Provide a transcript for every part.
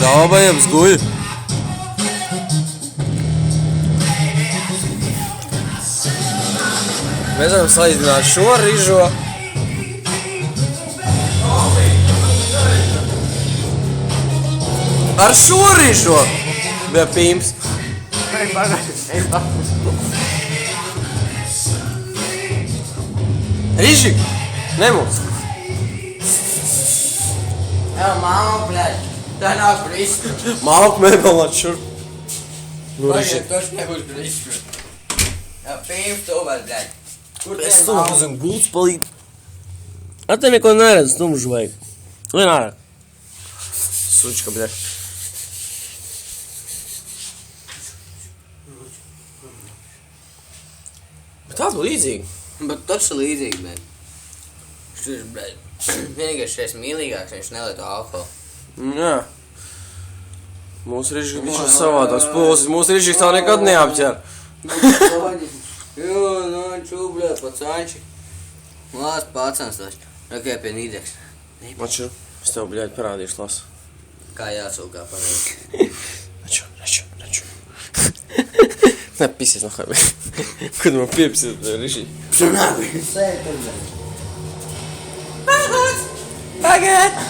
Dāvājams guļ. Mēs varam salīdzināt šo rižo. Ar šo rižo. Bija pīms. Riži, nemūs. Jā, māma, blēd. Tā nav brīsma. Malku mēbelāt šur. Nu, riži. Pagaid, tas nebūs brīsma. Jā, pīms to var, blēd. Kur Es stumžu zem gults palīt. Ar te neko neredz, stumžu vajag. Vien ārā. Sučka, bļa. Bet tāds būtu līdzīgi. Bet tas ir līdzīgi, blēd. Šis, blēd. Vienīgais šeit mīlīgāks, viņš nelieto alkoholu. Jā. Mūsu riži viņš ir savādās pulsis. Mūsu riži tā nekad neapķer. Jo, nu, čūbļā, pacāņči. Lās pācāns taču. Rakai pie nīdeks. Maču, es tev, bļaļ, parādīšu lasu. Kā jāsūkā pareizi. Naču. Ne, pisies no habi. Kad man piepsies, riži. Psunāvi. Sēd tur, blēd. Pagad!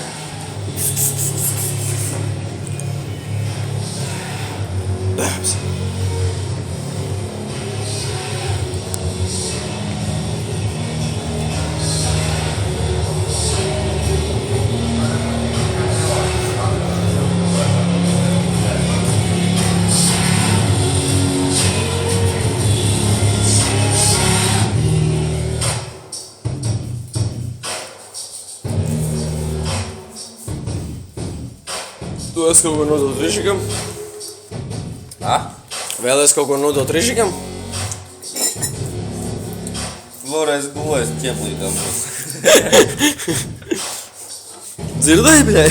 Bēms. Tu esi kaut ko nodot rižikam? Vēlies kaut ko nodot rižikam? Vēlreiz gulēs ķeplītām. Dzirdēji, bļai?